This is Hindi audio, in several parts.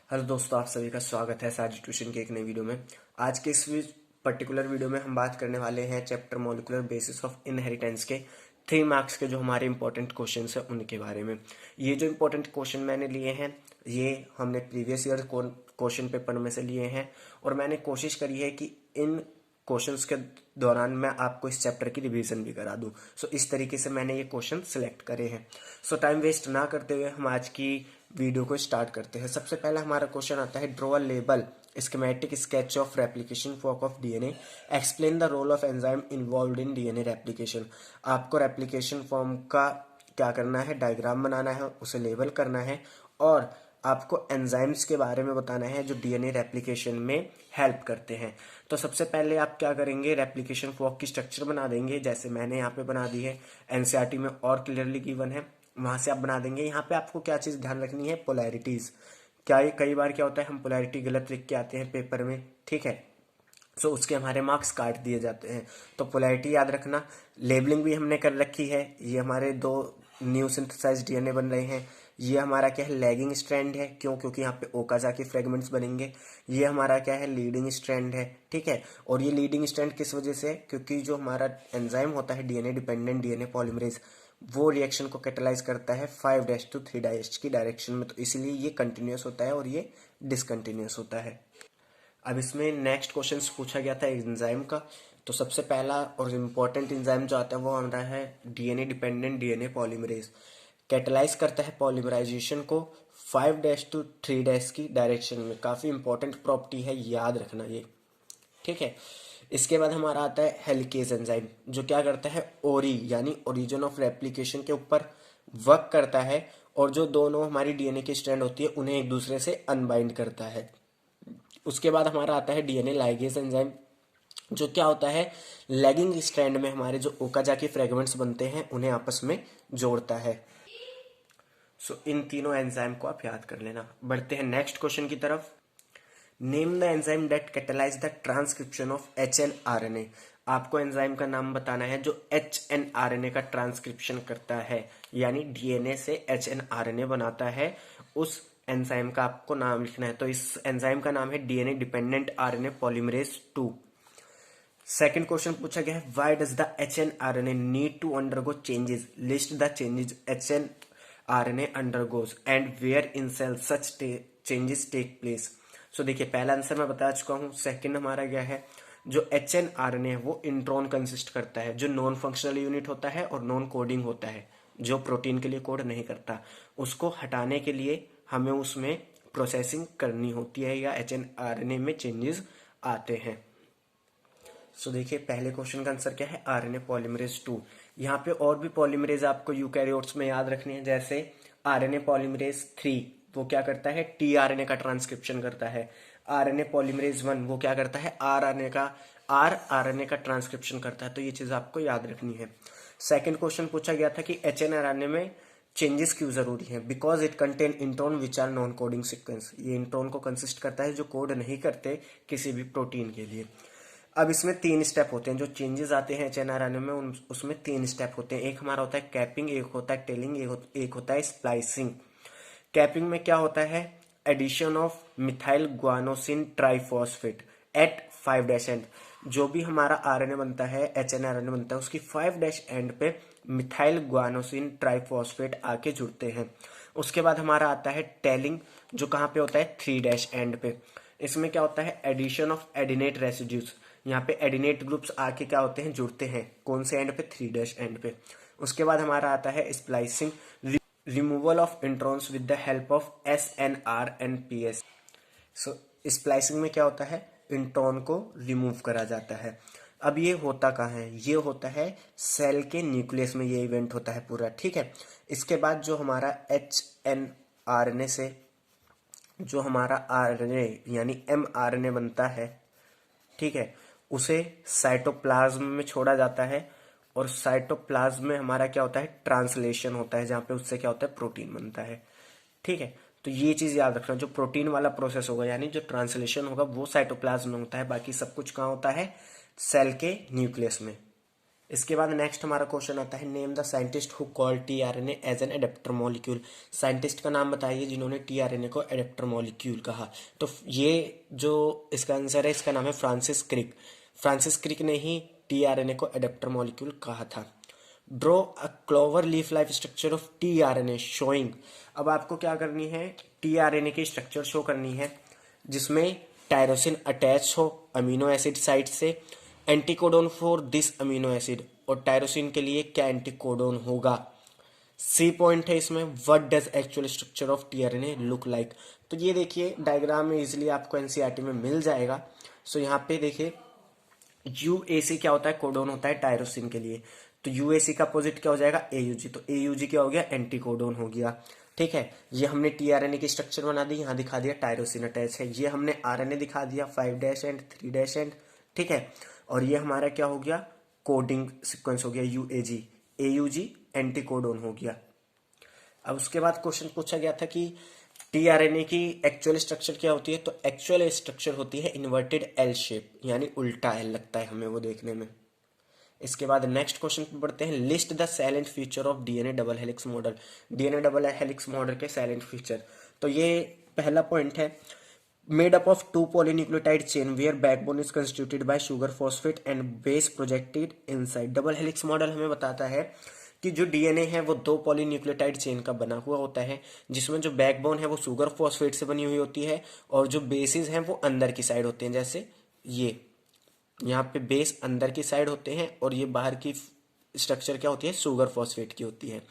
हेलो दोस्तों, आप सभी का स्वागत है साजी ट्यूशन के एक नई वीडियो में। आज के इस पर्टिकुलर वीडियो में हम बात करने वाले हैं chapter molecular basis of inheritance के 3 मार्क्स के जो हमारे इंपॉर्टेंट क्वेश्चंस हैं उनके बारे में। ये जो इंपॉर्टेंट क्वेश्चन मैंने लिए हैं ये हमने प्रीवियस ईयर क्वेश्चन पेपर में से लिए हैं और मैंने कोशिश करी है कि इन क्वेश्चंस के दौरान मैं आपको इस चैप्टर की रिवीजन भी करा दूं। इस तरीके से मैंने ये क्वेश्चन सिलेक्ट करे हैं। टाइम वेस्ट ना करते हुए हम आज की वीडियो को स्टार्ट करते हैं। सबसे पहला हमारा क्वेश्चन आता है, draw a labelled schematic sketch of replication work of DNA, explain the role of enzyme involved in DNA replication. आपको रेप्लिकेशन फॉर्म का क्या करना है, डायग्राम बनाना है, उसे लेबल करना है और आपको एंजाइम्स के बारे में बताना है जो डीएनए रेप्लिकेशन में हेल्प करते हैं। तो सबसे पहले आप क्या करेंगे, रेप्लिकेशन फॉर्क की स्ट्रक्चर बना देंगे जैसे मैंने यहाँ पे बना दी है। एनसीईआरटी में और क्लियरली गिवन है, वहां से आप बना देंगे। यहाँ पे आपको क्या चीज ध्यान रखनी है, पोलैरिटीज। क्या कई बार क्या होता है, हम पोलैरिटी गलत लिख के आते हैं पेपर में, ठीक है, उसके हमारे मार्क्स काट दिए जाते हैं। तो पोलैरिटी याद रखना। लेबलिंग भी हमने कर रखी है। ये हमारे 2 न्यू सिंथेसाइज्ड डीएनए बन रहे हैं। ये हमारा क्या है, लैगिंग स्ट्रैंड है, क्यों, क्योंकि यहाँ पे ओकाजाकी फ्रेगमेंट्स बनेंगे। ये हमारा क्या है, लीडिंग स्ट्रैंड है, ठीक है। और ये लीडिंग स्ट्रैंड किस वजह से, क्योंकि जो हमारा एंजाइम होता है डीएनए डिपेंडेंट डीएनए पॉलीमरेज, वो रिएक्शन को कैटेलाइज करता है 5' to 3' की डायरेक्शन में। तो इसलिए ये कंटिन्यूस होता है और ये डिसकंटिन्यूस होता है। अब इसमें नेक्स्ट क्वेश्चन पूछा गया था एंजाइम का। तो सबसे पहला और इम्पोर्टेंट एंजाइम जो आता है वो हमारा है DNA dependent DNA polymerase. Catalyse करता है पॉलीमराइजेशन को 5' to 3' की डायरेक्शन में। काफ़ी इंपॉर्टेंट प्रॉपर्टी है, याद रखना ये, ठीक है। इसके बाद हमारा आता है हेलिकेज एंजाइम, जो क्या करता है, ओरी यानी ओरिजिन ऑफ रेप्लिकेशन के ऊपर वर्क करता है और जो दोनों हमारी डीएनए की स्ट्रैंड होती है उन्हें एक दूसरे से अनबाइंड करता है। उसके बाद हमारा आता है डीएनए लाइगेज एंजाइम, जो क्या होता है, लैगिंग स्ट्रैंड में हमारे जो ओकाजाकी फ्रेगमेंट्स बनते हैं उन्हें आपस में जोड़ता है। इन तीनों एंजाइम को आप याद कर लेना। बढ़ते हैं नेक्स्ट क्वेश्चन की तरफ। Name the enzyme that catalyse the transcription of HNRNA। आपको एंजाइम का नाम बताना है जो HNRNA का ट्रांसक्रिप्शन करता है, यानी डीएनए से HNRNA बनाता है। उस एंजाइम का आपको नाम लिखना है। तो इस एंजाइम का नाम है DNA dependent RNA polymerase 2। Second question पूछा गया है, why does the HNRNA need to undergo changes, list the changes HNRNA undergoes and where in cell such changes take place. देखिए, पहला आंसर मैं बता चुका हूं। सेकंड हमारा क्या है, जो HNRNA है वो इंट्रॉन कंसिस्ट करता है, जो नॉन फंक्शनल यूनिट होता है और नॉन कोडिंग होता है, जो प्रोटीन के लिए कोड नहीं करता। उसको हटाने के लिए हमें उसमें प्रोसेसिंग करनी होती है या HNRNA में चेंजेस आते हैं। देखिए, पहले क्वेश्चन का आंसर क्या है, आरएनए पॉलीमरेज 2। यहाँ पे और भी पॉलीमरेज आपको यूकैरियोट्स में याद रखनी है, जैसे आरएनए पॉलीमरेज 3 वो क्या करता है, टीआरएनए का ट्रांसक्रिप्शन करता है। आरएनए पॉलीमरेज 1 वो क्या करता है, आरआरएनए का ट्रांसक्रिप्शन करता है। तो ये चीज आपको याद रखनी है। सेकेंड क्वेश्चन पूछा गया था कि HNRNA में चेंजेस क्यों जरूरी है, because it contain intron which are non coding sequence. ये इंट्रॉन को कंसिस्ट करता है जो कोड नहीं करते किसी भी प्रोटीन के लिए। अब इसमें 3 स्टेप होते हैं जो चेंजेस आते हैं HNRNA में, उसमें 3 स्टेप होते हैं। एक हमारा होता है कैपिंग, एक होता है टेलिंग, एक होता है स्प्लाइसिंग। कैपिंग में क्या होता है, addition of methyl guanosine triphosphate at 5' end. जो भी हमारा आरएनए बनता है, HNRNA बनता है, उसकी 5' एंड पे मिथाइल ग्वानोसिन ट्राइफॉस्फेट आके जुड़ते हैं। उसके बाद हमारा आता है टेलिंग, जो कहाँ पे होता है, 3' एंड पे। इसमें क्या होता है, एडिशन ऑफ एडिनेट रेसिड्यूज। यहाँ पे एडिनेट ग्रुप्स आके क्या होते हैं, जुड़ते हैं, कौन से एंड पे, 3' एंड पे। उसके बाद हमारा आता है splicing, removal of introns with the help of SNRNPS। Splicing में क्या होता है, इंट्रॉन को रिमूव करा जाता है। अब ये होता कहाँ है, ये होता है सेल के न्यूक्लियस में, ये इवेंट होता है पूरा, ठीक है। इसके बाद जो हमारा HNRNA से जो हमारा आरएनए यानी mRNA बनता है, ठीक है, उसे साइटोप्लाज्म में छोड़ा जाता है और साइटोप्लाज्म में हमारा क्या होता है, ट्रांसलेशन होता है, जहां पे उससे क्या होता है, प्रोटीन बनता है, ठीक है। तो ये चीज याद रखना, जो प्रोटीन वाला प्रोसेस होगा यानी जो ट्रांसलेशन होगा वो साइटोप्लाज्म में होता है, बाकी सब कुछ कहाँ होता है, सेल के न्यूक्लियस में। इसके बाद नेक्स्ट हमारा क्वेश्चन आता है, name the scientist who call tRNA as an adapter molecule. Scientist का नाम बताइए जिन्होंने टीआरएनए को एडेप्टर मॉलिक्यूल कहा। तो ये जो इसका आंसर है, इसका नाम है फ्रांसिस क्रिक। फ्रांसिस क्रिक ने ही टीआरएनए को एडेप्टर मॉलिक्यूल कहा था। Draw a clover leaf life structure of tRNA showing. अब आपको क्या करनी है, टीआरएनए की स्ट्रक्चर शो करनी है जिसमें टायरोसिन अटैच हो अमीनो एसिड साइट से, anticodon for this amino acid, और टायरोसिन के लिए क्या एंटीकोडोन होगा। सी पॉइंट है इसमें, what does actual structure of tRNA look like. तो ये देखिए डायग्राम में इजिली आपको एनसीईआरटी में मिल जाएगा। सो यहाँ पे देखिए यूएसी क्या होता है, कोडोन होता है टायरोसिन के लिए। तो यूएसी का अपोजिट क्या हो जाएगा, एयूजी। तो एयूजी क्या हो गया, एंटीकोडोन हो गया। ठीक है, ये हमने टीआरएनए की स्ट्रक्चर बना दी, यहाँ दिखा दिया टायरोसिन अटैच है। ये हमने आरएनए दिखा दिया 5' एंड 3' एंड। ठीक है, और ये हमारा क्या हो गया, कोडिंग सीक्वेंस हो गया यूएजी, एयूजी एंटीकोडोन हो गया। अब उसके बाद क्वेश्चन पूछा गया था कि टीआरएनए की एक्चुअल स्ट्रक्चर क्या होती है। तो एक्चुअल स्ट्रक्चर होती है इन्वर्टेड एल शेप, यानी उल्टा एल लगता है हमें वो देखने में। इसके बाद नेक्स्ट क्वेश्चन पे बढ़ते हैं, list the silent feature of DNA double helix model. DNA double helix model के साइलेंट फीचर। तो ये पहला पॉइंट है, made up of 2 polynucleotide chain where backbone is constituted by sugar phosphate and base projected inside। Double helix model हमें बताता है कि जो डीएनए है वो 2 polynucleotide चेन का बना हुआ होता है, जिसमें जो बैकबोन है वो शुगर फॉस्फेट से बनी हुई होती है, और जो बेसिस हैं वो अंदर की साइड होते हैं। जैसे ये यहाँ पे बेस अंदर की साइड होते हैं और ये बाहर की स्ट्रक्चर क्या होती है, शुगर फॉस्फेट की होती है।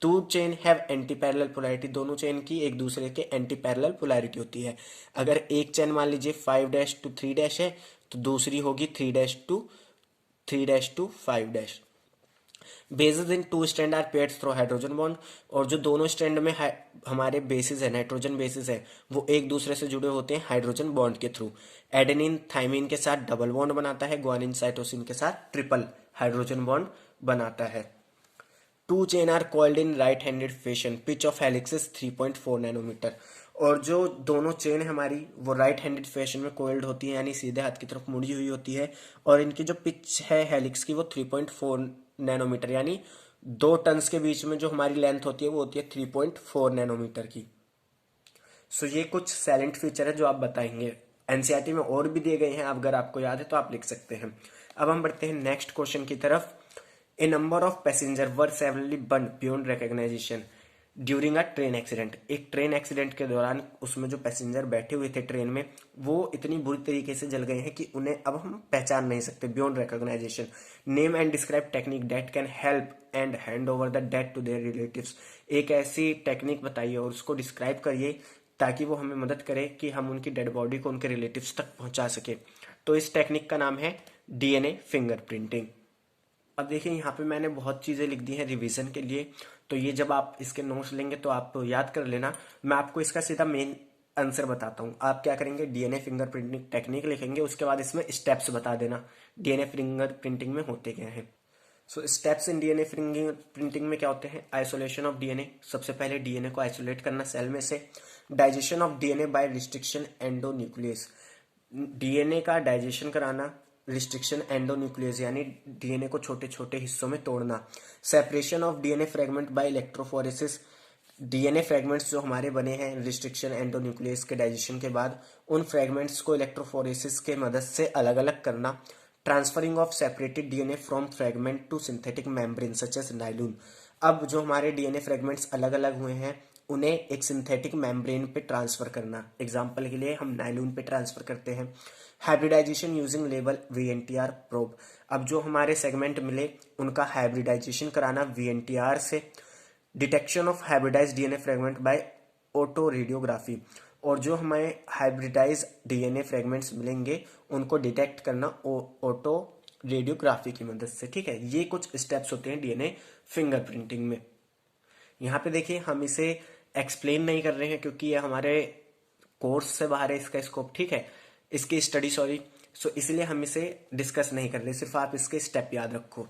2 chain have anti parallel polarity. दोनों चेन की एक दूसरे के एंटी पैरेलल पोलैरिटी होती है। अगर एक चेन मान लीजिए 5' to 3' है तो दूसरी होगी 3' to 5'। Bases in 2 strand are paired through hydrogen bond. और जो दोनों स्ट्रैंड में हमारे बेसिस है, नाइट्रोजन बेसिस है, वो एक दूसरे से जुड़े होते हैं हाइड्रोजन बॉन्ड के थ्रू। एडेनिन थाइमिन के साथ डबल बॉन्ड बनाता है, ग्वानिन साइटोसिन के साथ ट्रिपल हाइड्रोजन बॉन्ड बनाता है। 2 chain are coiled in right handed fashion, pitch of helix is 3.4 nanometer. और जो दोनों चेन हमारी वो राइट हैंडेड फैशन में कोइल्ड होती है, यानी सीधे हाथ की तरफ मुड़ी हुई होती है, और इनकी जो पिच है हेलिक्स की वो 3.4 नैनोमीटर, यानी 2 टन्स के बीच में जो हमारी लेंथ होती है वो होती है 3.4 नैनोमीटर की। सो ये कुछ साइलेंट फीचर है जो आप बताएंगे। एनसीईआरटी में और भी दिए गए हैं, अगर आपको याद है तो आप लिख सकते हैं। अब हम बढ़ते हैं नेक्स्ट क्वेश्चन की तरफ। A number of passenger were severely burn beyond recognition during a train accident. एक ट्रेन एक्सीडेंट के दौरान उसमें जो पैसेंजर बैठे हुए थे ट्रेन में, वो इतनी बुरी तरीके से जल गए हैं कि उन्हें अब हम पहचान नहीं सकते, beyond recognization. Name and describe technique that can help and hand over the dead to their relatives. एक ऐसी टेक्निक बताइए और उसको डिस्क्राइब करिए ताकि वो हमें मदद करे कि हम उनकी डेड बॉडी को उनके रिलेटिव्स तक पहुंचा सके। तो इस टेक्निक का नाम है डीएनए फिंगरप्रिंटिंग। अब देखिए यहाँ पे मैंने बहुत चीज़ें लिख दी हैं रिवीजन के लिए, तो ये जब आप इसके नोट्स लेंगे तो आप याद कर लेना। मैं आपको इसका सीधा मेन आंसर बताता हूँ। आप क्या करेंगे, डीएनए फिंगरप्रिंटिंग टेक्निक लिखेंगे, उसके बाद इसमें स्टेप्स बता देना डीएनए फिंगरप्रिंटिंग में होते क्या हैं। सो स्टेप्स इन डीएनए फिंगरप्रिंटिंग में क्या होते हैं, आइसोलेशन ऑफ डीएनए। सबसे पहले डीएनए को आइसोलेट करना सेल में से। Digestion of DNA by restriction endonuclease. DNA का डाइजेशन कराना, रिस्ट्रिक्शन एंडोन्यूक्लियस यानी डीएनए को छोटे छोटे हिस्सों में तोड़ना। Separation of DNA fragment by electrophoresis. DNA fragments जो हमारे बने हैं रिस्ट्रिक्शन एंडोन्यूक्लियस के डाइजेशन के बाद, उन फ्रेगमेंट्स को इलेक्ट्रोफोरेसिस के मदद से अलग अलग करना। Transferring of separated DNA from fragment to synthetic membrane such as nylon. अब जो हमारे डीएनए फ्रेगमेंट्स अलग अलग हुए हैं उन्हें एक सिंथेटिक मेम्ब्रेन पे ट्रांसफर करना। एग्जाम्पल के लिए हम नाइलून पे ट्रांसफर करते हैं। Hybridization using level VNTR probe. अब जो हमारे सेगमेंट मिले उनका हाइब्रिडाइजेशन कराना वीएनटीआर से। Detection of hybridize DNA fragment by autoradiography. और जो हमें हाइब्रिडाइज डीएनए फ्रेगमेंट्स मिलेंगे उनको डिटेक्ट करना ऑटो रेडियोग्राफी की मदद से। ठीक है, ये कुछ स्टेप्स होते हैं डीएनए फिंगरप्रिंटिंग में। यहाँ पे देखिए हम इसे एक्सप्लेन नहीं कर रहे हैं क्योंकि ये हमारे कोर्स से बाहर है इसका स्कोप। ठीक है, इसकी स्टडी सॉरी, सो इसलिए हम इसे डिस्कस नहीं कर रहे, सिर्फ आप इसके स्टेप याद रखो।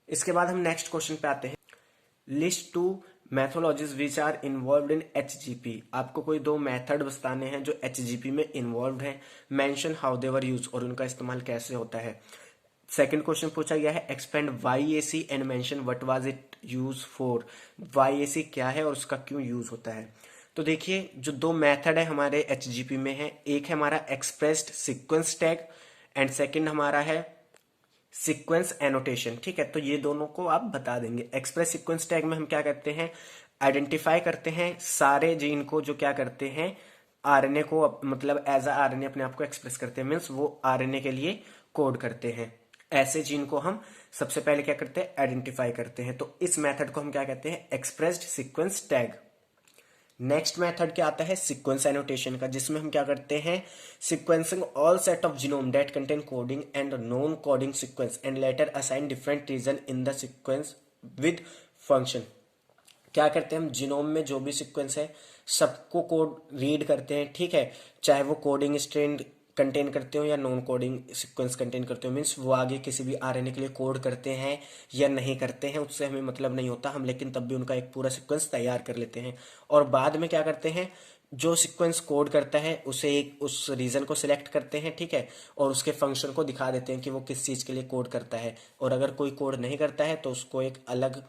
इसके बाद हम नेक्स्ट क्वेश्चन पे आते हैं। List 2 methodologies which are involve in HGP. आपको कोई 2 मेथड बताने हैं जो एचजीपी में इन्वॉल्व हैं। मेंशन हाउ देवर यूज, और उनका इस्तेमाल कैसे होता है। सेकंड क्वेश्चन पूछा गया है expand YAC and mention what was it use for. YAC क्या है और उसका क्यों यूज होता है। तो देखिए जो दो मेथड है हमारे HGP में है, एक है हमारा expressed sequence tag and second हमारा है सीक्वेंस एनोटेशन। ठीक है, तो ये दोनों को आप बता देंगे। एक्सप्रेस सीक्वेंस टैग में हम क्या करते हैं, आइडेंटिफाई करते हैं सारे जीन को जो क्या करते हैं आरएनए को मतलब एज अ आरएनए अपने आप को एक्सप्रेस करते हैं, मीन्स वो आरएनए के लिए कोड करते हैं। ऐसे जीन को हम सबसे पहले क्या करते हैं, आइडेंटिफाई करते हैं। तो इस मेथड को हम क्या कहते हैं, expressed sequence tag. Next method क्या आता है, सीक्वेंस एनोटेशन का, जिसमें हम क्या करते हैं, sequencing all set of genome that contain coding and non coding sequence and later assign different region in the sequence with function. क्या करते हैं हम, जीनोम में जो भी सीक्वेंस है सबको कोड रीड करते हैं। ठीक है, चाहे वो कोडिंग स्ट्रैंड कंटेन करते हो या नॉन कोडिंग सीक्वेंस कंटेन करते हो, मीन्स वो आगे किसी भी आरएनए के लिए कोड करते हैं या नहीं करते हैं उससे हमें मतलब नहीं होता, हम लेकिन तब भी उनका एक पूरा सीक्वेंस तैयार कर लेते हैं। और बाद में क्या करते हैं, जो सीक्वेंस कोड करता है उसे एक उस रीजन को सिलेक्ट करते हैं। ठीक है, और उसके फंक्शन को दिखा देते हैं कि वो किस चीज़ के लिए कोड करता है। और अगर कोई कोड नहीं करता है तो उसको एक अलग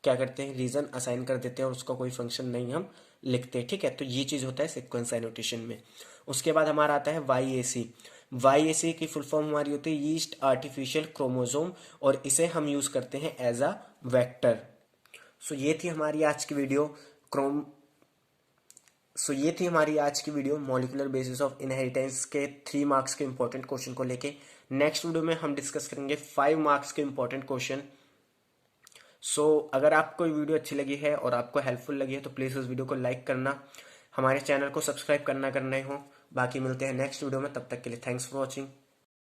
क्या करते हैं, रीजन असाइन कर देते हैं और उसका कोई फंक्शन नहीं हम लिखते। ठीक है, तो ये चीज़ होता है सीक्वेंस एनोटेशन में। उसके बाद हमारा आता है YAC। YAC की फुल फॉर्म हमारी होती है यीस्ट आर्टिफिशियल क्रोमोसोम, और इसे हम यूज करते हैं एज अ वेक्टर। सो ये थी हमारी आज की video molecular basis of inheritance के 3 मार्क्स के इंपॉर्टेंट क्वेश्चन को लेके। नेक्स्ट वीडियो में हम डिस्कस करेंगे 5 मार्क्स के इंपॉर्टेंट क्वेश्चन। अगर आपको ये वीडियो अच्छी लगी है और आपको हेल्पफुल लगी है तो प्लीज़ उस वीडियो को लाइक करना, हमारे चैनल को सब्सक्राइब करना ही हो। बाकी मिलते हैं नेक्स्ट वीडियो में, तब तक के लिए थैंक्स फॉर वॉचिंग।